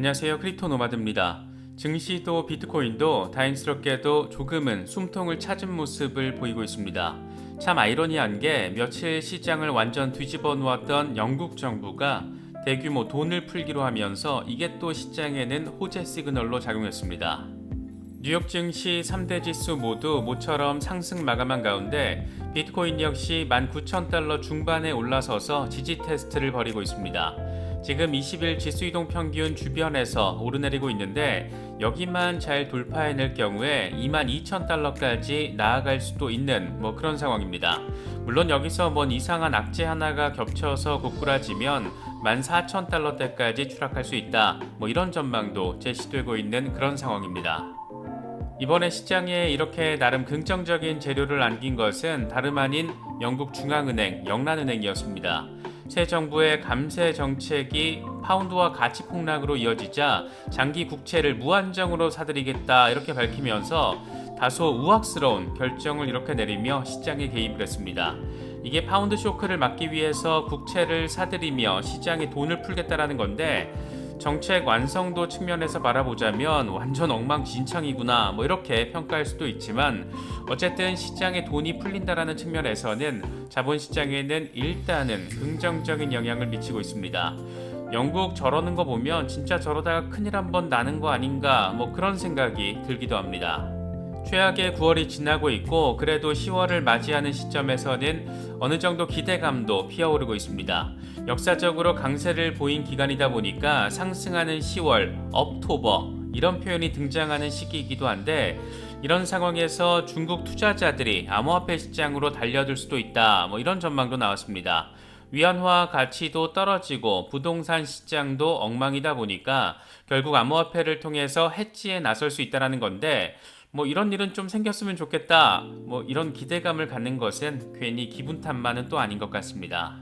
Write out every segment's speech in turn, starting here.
안녕하세요. 크립토 노마드입니다. 증시도 비트코인도 다행스럽게도 조금은 숨통을 찾은 모습을 보이고 있습니다. 참 아이러니한 게 며칠 시장을 완전 뒤집어 놓았던 영국 정부가 대규모 돈을 풀기로 하면서 이게 또 시장에는 호재 시그널로 작용했습니다. 뉴욕 증시 3대 지수 모두 모처럼 상승 마감한 가운데 비트코인 역시 19,000달러 중반에 올라서서 지지 테스트를 벌이고 있습니다. 지금 20일 지수 이동 평균 주변에서 오르내리고 있는데 여기만 잘 돌파해낼 경우에 22,000달러까지 나아갈 수도 있는 그런 상황입니다. 물론 여기서 뭔 이상한 악재 하나가 겹쳐서 고꾸라지면 14,000달러대까지 추락할 수 있다. 이런 전망도 제시되고 있는 그런 상황입니다. 이번에 시장에 이렇게 나름 긍정적인 재료를 안긴 것은 다름 아닌 영국 중앙은행 영란은행이었습니다. 새 정부의 감세 정책이 파운드와 가치 폭락으로 이어지자 장기 국채를 무한정으로 사들이겠다 이렇게 밝히면서 다소 우악스러운 결정을 이렇게 내리며 시장에 개입을 했습니다. 이게 파운드 쇼크를 막기 위해서 국채를 사들이며 시장에 돈을 풀겠다라는 건데 정책 완성도 측면에서 바라보자면 완전 엉망진창이구나 이렇게 평가할 수도 있지만 어쨌든 시장에 돈이 풀린다라는 측면에서는 자본시장에는 일단은 긍정적인 영향을 미치고 있습니다. 영국 저러는 거 보면 진짜 저러다가 큰일 한번 나는 거 아닌가 그런 생각이 들기도 합니다. 최악의 9월이 지나고 있고 그래도 10월을 맞이하는 시점에서는 어느 정도 기대감도 피어오르고 있습니다. 역사적으로 강세를 보인 기간이다 보니까 상승하는 10월, 업토버 이런 표현이 등장하는 시기이기도 한데 이런 상황에서 중국 투자자들이 암호화폐 시장으로 달려들 수도 있다 이런 전망도 나왔습니다. 위안화 가치도 떨어지고 부동산 시장도 엉망이다 보니까 결국 암호화폐를 통해서 해지에 나설 수 있다는 건데 이런 일은 좀 생겼으면 좋겠다 이런 기대감을 갖는 것은 괜히 기분 탓만은 또 아닌 것 같습니다.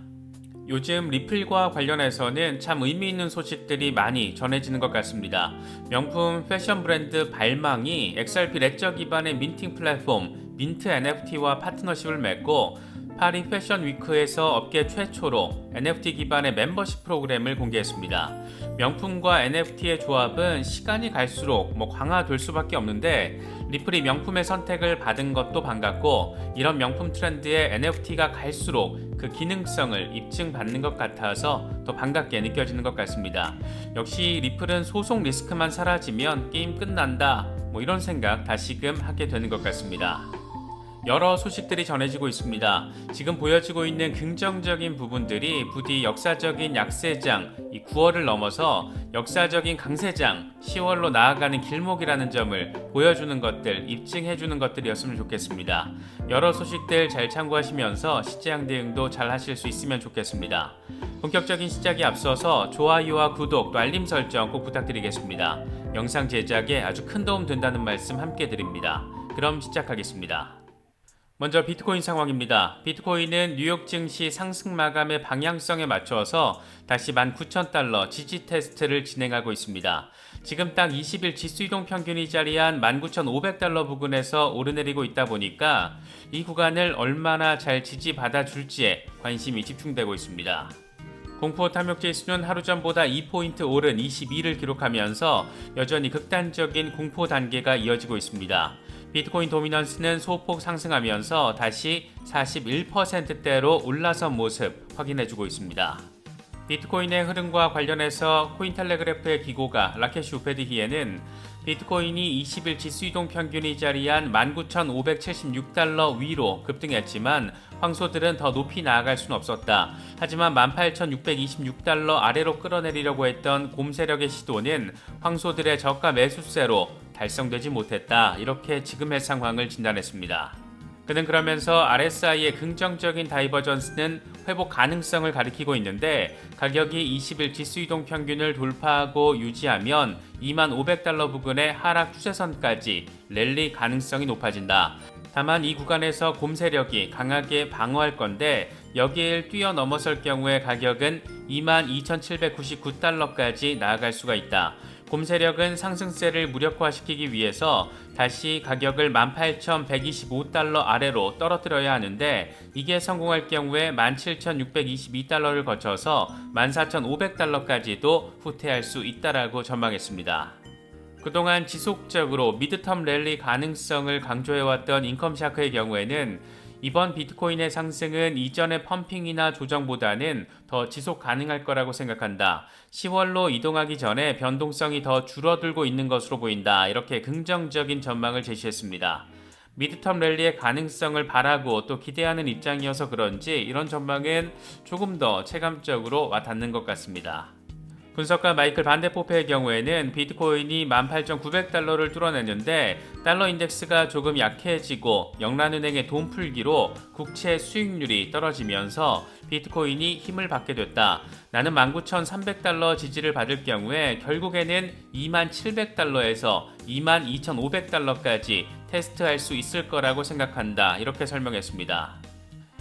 요즘 리플과 관련해서는 참 의미 있는 소식들이 많이 전해지는 것 같습니다. 명품 패션 브랜드 발망이 XRP 레저 기반의 민팅 플랫폼 민트 NFT와 파트너십을 맺고 파리 패션 위크에서 업계 최초로 NFT 기반의 멤버십 프로그램을 공개했습니다. 명품과 NFT의 조합은 시간이 갈수록 강화될 수밖에 없는데 리플이 명품의 선택을 받은 것도 반갑고 이런 명품 트렌드에 NFT가 갈수록 그 기능성을 입증받는 것 같아서 더 반갑게 느껴지는 것 같습니다. 역시 리플은 소송 리스크만 사라지면 게임 끝난다 이런 생각 다시금 하게 되는 것 같습니다. 여러 소식들이 전해지고 있습니다. 지금 보여지고 있는 긍정적인 부분들이 부디 역사적인 약세장 9월을 넘어서 역사적인 강세장 10월로 나아가는 길목이라는 점을 보여주는 것들, 입증해주는 것들이었으면 좋겠습니다. 여러 소식들 잘 참고하시면서 시장 대응도 잘 하실 수 있으면 좋겠습니다. 본격적인 시작에 앞서서 좋아요와 구독 또 알림 설정 꼭 부탁드리겠습니다. 영상 제작에 아주 큰 도움 된다는 말씀 함께 드립니다. 그럼 시작하겠습니다. 먼저 비트코인 상황입니다. 비트코인은 뉴욕 증시 상승 마감의 방향성에 맞춰서 다시 19,000달러 지지 테스트를 진행하고 있습니다. 지금 딱 20일 지수 이동 평균이 자리한 19,500달러 부근에서 오르내리고 있다 보니까 이 구간을 얼마나 잘 지지받아 줄지에 관심이 집중되고 있습니다. 공포 탐욕 지수는 하루 전보다 2포인트 오른 22를 기록하면서 여전히 극단적인 공포 단계가 이어지고 있습니다. 비트코인 도미넌스는 소폭 상승하면서 다시 41%대로 올라선 모습 확인해주고 있습니다. 비트코인의 흐름과 관련해서 코인텔레그래프의 기고가 라케시 우페드히에는 비트코인이 20일 지수이동 평균이 자리한 19,576달러 위로 급등했지만 황소들은 더 높이 나아갈 수는 없었다. 하지만 18,626달러 아래로 끌어내리려고 했던 곰세력의 시도는 황소들의 저가 매수세로 달성되지 못했다. 이렇게 지금의 상황을 진단했습니다. 그는 그러면서 RSI의 긍정적인 다이버전스는 회복 가능성을 가리키고 있는데 가격이 20일 지수이동 평균을 돌파하고 유지하면 25,500달러 부근의 하락 추세선까지 랠리 가능성이 높아진다. 다만 이 구간에서 곰세력이 강하게 방어할 건데 여기를 뛰어넘어설 경우에 가격은 22,799달러까지 나아갈 수가 있다. 곰 세력은 상승세를 무력화시키기 위해서 다시 가격을 18,125달러 아래로 떨어뜨려야 하는데 이게 성공할 경우에 17,622달러를 거쳐서 14,500달러까지도 후퇴할 수 있다라고 전망했습니다. 그동안 지속적으로 미드텀 랠리 가능성을 강조해왔던 인컴샤크의 경우에는 이번 비트코인의 상승은 이전의 펌핑이나 조정보다는 더 지속 가능할 거라고 생각한다. 10월로 이동하기 전에 변동성이 더 줄어들고 있는 것으로 보인다. 이렇게 긍정적인 전망을 제시했습니다. 미드텀 랠리의 가능성을 바라고 또 기대하는 입장이어서 그런지 이런 전망은 조금 더 체감적으로 와닿는 것 같습니다. 분석가 마이클 반데포페의 경우에는 비트코인이 18,900달러를 뚫어냈는데 달러 인덱스가 조금 약해지고 영란은행의 돈 풀기로 국채 수익률이 떨어지면서 비트코인이 힘을 받게 됐다. 나는 19,300달러 지지를 받을 경우에 결국에는 27,700달러에서 22,500달러까지 테스트할 수 있을 거라고 생각한다. 이렇게 설명했습니다.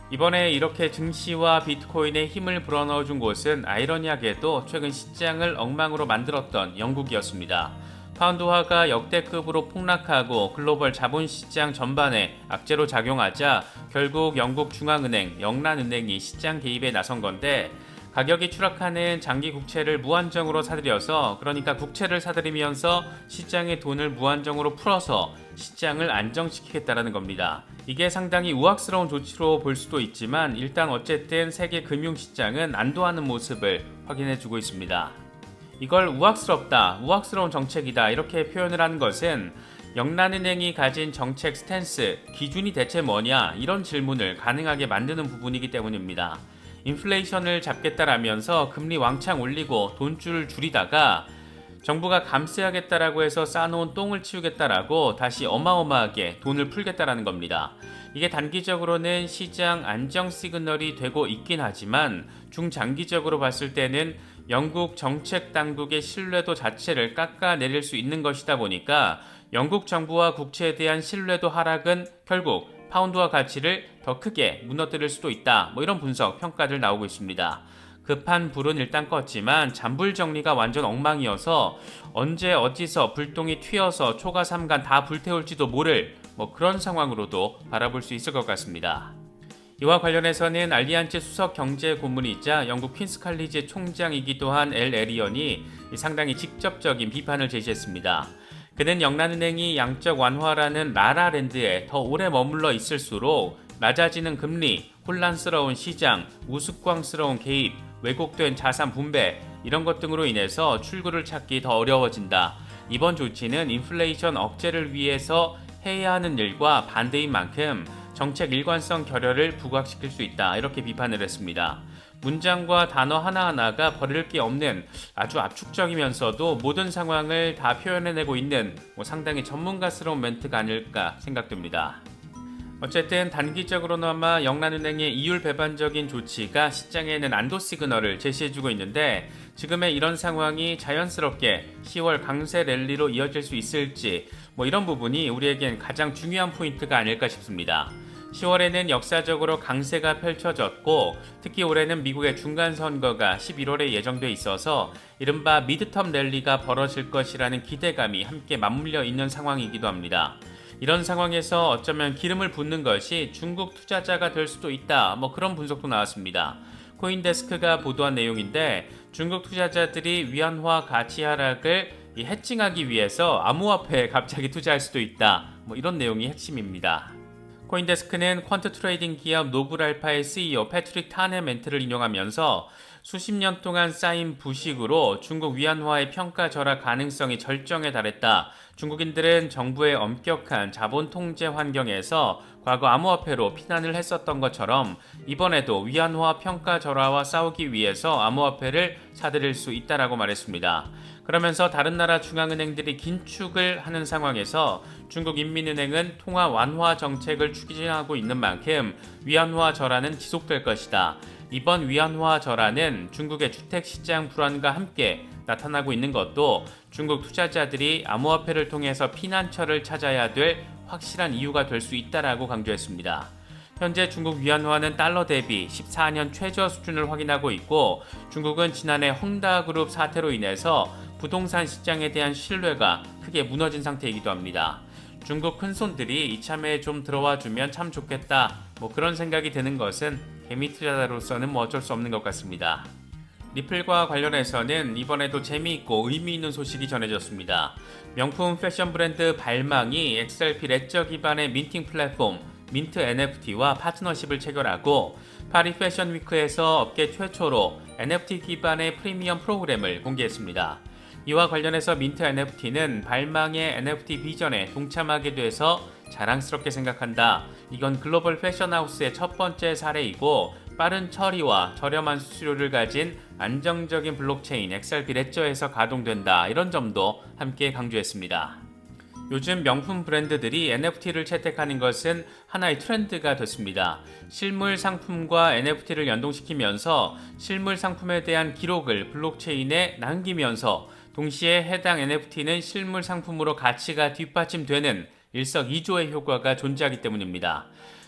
이번에 이렇게 증시와 비트코인의 힘을 불어넣어준 곳은 아이러니하게도 최근 시장을 엉망으로 만들었던 영국이었습니다. 파운드화가 역대급으로 폭락하고 글로벌 자본시장 전반에 악재로 작용하자 결국 영국 중앙은행, 영란은행이 시장 개입에 나선 건데 가격이 추락하는 장기 국채를 무한정으로 사들여서 그러니까 국채를 사들이면서 시장의 돈을 무한정으로 풀어서 시장을 안정시키겠다라는 겁니다. 이게 상당히 우악스러운 조치로 볼 수도 있지만 일단 어쨌든 세계 금융시장은 안도하는 모습을 확인해주고 있습니다. 이걸 우악스럽다, 우악스러운 정책이다 이렇게 표현을 하는 것은 영란은행이 가진 정책 스탠스, 기준이 대체 뭐냐 이런 질문을 가능하게 만드는 부분이기 때문입니다. 인플레이션을 잡겠다라면서 금리 왕창 올리고 돈줄을 줄이다가 정부가 감세하겠다라고 해서 쌓아놓은 똥을 치우겠다라고 다시 어마어마하게 돈을 풀겠다라는 겁니다. 이게 단기적으로는 시장 안정 시그널이 되고 있긴 하지만 중장기적으로 봤을 때는 영국 정책 당국의 신뢰도 자체를 깎아내릴 수 있는 것이다 보니까 영국 정부와 국채에 대한 신뢰도 하락은 결국 파운드화 가치를 더 크게 무너뜨릴 수도 있다. 이런 분석, 평가들 나오고 있습니다. 급한 불은 일단 껐지만 잔불 정리가 완전 엉망이어서 언제 어디서 불똥이 튀어서 초가 삼간 다 불태울지도 모를 그런 상황으로도 바라볼 수 있을 것 같습니다. 이와 관련해서는 알리안츠 수석 경제 고문이자 영국 퀸스 칼리지 총장이기도 한 엘 에리언이 상당히 직접적인 비판을 제시했습니다. 그는 영란은행이 양적 완화라는 라라랜드에 더 오래 머물러 있을수록 낮아지는 금리, 혼란스러운 시장, 우스꽝스러운 개입, 왜곡된 자산 분배 이런 것 등으로 인해서 출구를 찾기 더 어려워진다. 이번 조치는 인플레이션 억제를 위해서 해야 하는 일과 반대인 만큼 정책 일관성 결여를 부각시킬 수 있다. 이렇게 비판을 했습니다. 문장과 단어 하나하나가 버릴 게 없는 아주 압축적이면서도 모든 상황을 다 표현해내고 있는 상당히 전문가스러운 멘트가 아닐까 생각됩니다. 어쨌든 단기적으로나마 영란은행의 이율 배반적인 조치가 시장에는 안도 시그널을 제시해주고 있는데 지금의 이런 상황이 자연스럽게 10월 강세 랠리로 이어질 수 있을지 이런 부분이 우리에겐 가장 중요한 포인트가 아닐까 싶습니다. 10월에는 역사적으로 강세가 펼쳐졌고 특히 올해는 미국의 중간선거가 11월에 예정돼 있어서 이른바 미드텀 랠리가 벌어질 것이라는 기대감이 함께 맞물려 있는 상황이기도 합니다. 이런 상황에서 어쩌면 기름을 붓는 것이 중국 투자자가 될 수도 있다. 그런 분석도 나왔습니다. 코인데스크가 보도한 내용인데 중국 투자자들이 위안화 가치 하락을 해칭하기 위해서 암호화폐에 갑자기 투자할 수도 있다. 이런 내용이 핵심입니다. 코인데스크는 퀀트 트레이딩 기업 노블알파의 CEO 패트릭 탄의 멘트를 인용하면서 수십 년 동안 쌓인 부식으로 중국 위안화의 평가 절하 가능성이 절정에 달했다. 중국인들은 정부의 엄격한 자본 통제 환경에서 과거 암호화폐로 피난을 했었던 것처럼 이번에도 위안화 평가 절하와 싸우기 위해서 암호화폐를 사들일 수 있다라고 말했습니다. 그러면서 다른 나라 중앙은행들이 긴축을 하는 상황에서 중국인민은행은 통화 완화 정책을 추진하고 있는 만큼 위안화 절하는 지속될 것이다. 이번 위안화 절하는 중국의 주택시장 불안과 함께 나타나고 있는 것도 중국 투자자들이 암호화폐를 통해서 피난처를 찾아야 될 확실한 이유가 될 수 있다라고 강조했습니다. 현재 중국 위안화는 달러 대비 14년 최저 수준을 확인하고 있고 중국은 지난해 헝다그룹 사태로 인해서 부동산 시장에 대한 신뢰가 크게 무너진 상태이기도 합니다. 중국 큰손들이 이참에 좀 들어와주면 참 좋겠다, 그런 생각이 드는 것은 개미 투자자로서는 어쩔 수 없는 것 같습니다. 리플과 관련해서는 이번에도 재미있고 의미있는 소식이 전해졌습니다. 명품 패션 브랜드 발망이 XRP 레저 기반의 민팅 플랫폼 민트 NFT와 파트너십을 체결하고 파리 패션 위크에서 업계 최초로 NFT 기반의 프리미엄 프로그램을 공개했습니다. 이와 관련해서 민트 NFT는 발망의 NFT 비전에 동참하게 돼서 자랑스럽게 생각한다. 이건 글로벌 패션하우스의 첫 번째 사례이고 빠른 처리와 저렴한 수수료를 가진 안정적인 블록체인 XRP 레저에서 가동된다. 이런 점도 함께 강조했습니다. 요즘 명품 브랜드들이 NFT를 채택하는 것은 하나의 트렌드가 됐습니다. 실물 상품과 NFT를 연동시키면서 실물 상품에 대한 기록을 블록체인에 남기면서 동시에 해당 NFT는 실물 상품으로 가치가 뒷받침되는 일석이조의 효과가 존재하기 때문입니다.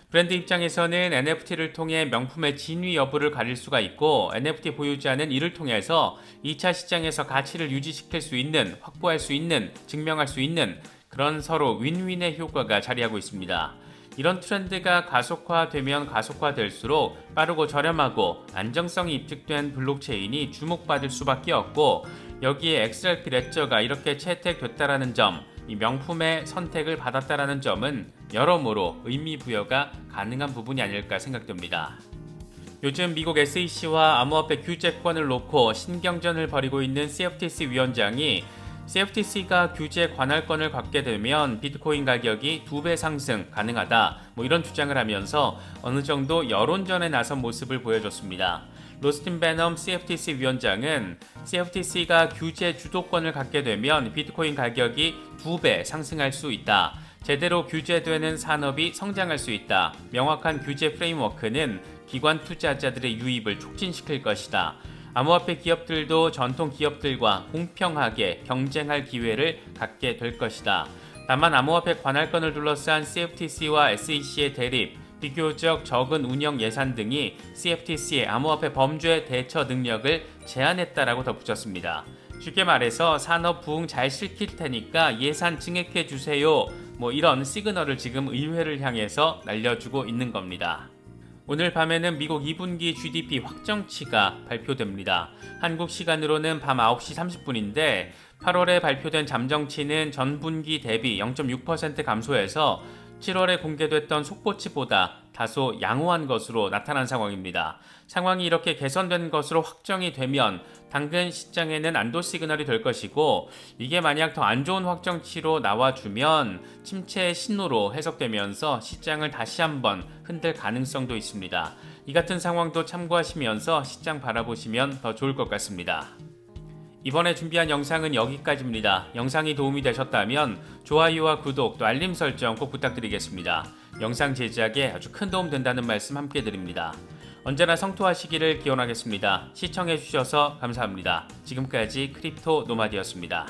브랜드 입장에서는 NFT를 통해 명품의 진위 여부를 가릴 수가 있고 NFT 보유자는 이를 통해서 2차 시장에서 가치를 유지시킬 수 있는, 확보할 수 있는, 증명할 수 있는 그런 서로 윈윈의 효과가 자리하고 있습니다. 이런 트렌드가 가속화되면 가속화될수록 빠르고 저렴하고 안정성이 입증된 블록체인이 주목받을 수밖에 없고 여기에 XRP 레저가 이렇게 채택됐다라는 점, 이 명품의 선택을 받았다라는 점은 여러모로 의미 부여가 가능한 부분이 아닐까 생각됩니다. 요즘 미국 SEC와 암호화폐 규제권을 놓고 신경전을 벌이고 있는 CFTC 위원장이 CFTC가 규제 관할권을 갖게 되면 비트코인 가격이 2배 상승 가능하다, 이런 주장을 하면서 어느 정도 여론전에 나선 모습을 보여줬습니다. 로스틴 베넘 CFTC 위원장은 CFTC가 규제 주도권을 갖게 되면 비트코인 가격이 2배 상승할 수 있다. 제대로 규제되는 산업이 성장할 수 있다. 명확한 규제 프레임워크는 기관 투자자들의 유입을 촉진시킬 것이다. 암호화폐 기업들도 전통 기업들과 공평하게 경쟁할 기회를 갖게 될 것이다. 다만 암호화폐 관할권을 둘러싼 CFTC와 SEC의 대립, 비교적 적은 운영 예산 등이 CFTC의 암호화폐 범죄 대처 능력을 제한했다라고 덧붙였습니다. 쉽게 말해서 산업 부흥 잘 시킬 테니까 예산 증액해 주세요. 이런 시그널을 지금 의회를 향해서 날려주고 있는 겁니다. 오늘 밤에는 미국 2분기 GDP 확정치가 발표됩니다. 한국 시간으로는 밤 9시 30분인데 8월에 발표된 잠정치는 전분기 대비 0.6% 감소해서 7월에 공개됐던 속보치보다 다소 양호한 것으로 나타난 상황입니다. 상황이 이렇게 개선된 것으로 확정이 되면 당근 시장에는 안도 시그널이 될 것이고 이게 만약 더 안 좋은 확정치로 나와주면 침체의 신호로 해석되면서 시장을 다시 한번 흔들 가능성도 있습니다. 이 같은 상황도 참고하시면서 시장 바라보시면 더 좋을 것 같습니다. 이번에 준비한 영상은 여기까지입니다. 영상이 도움이 되셨다면 좋아요와 구독 또 알림 설정 꼭 부탁드리겠습니다. 영상 제작에 아주 큰 도움 된다는 말씀 함께 드립니다. 언제나 성토하시기를 기원하겠습니다. 시청해주셔서 감사합니다. 지금까지 크립토 노마드였습니다.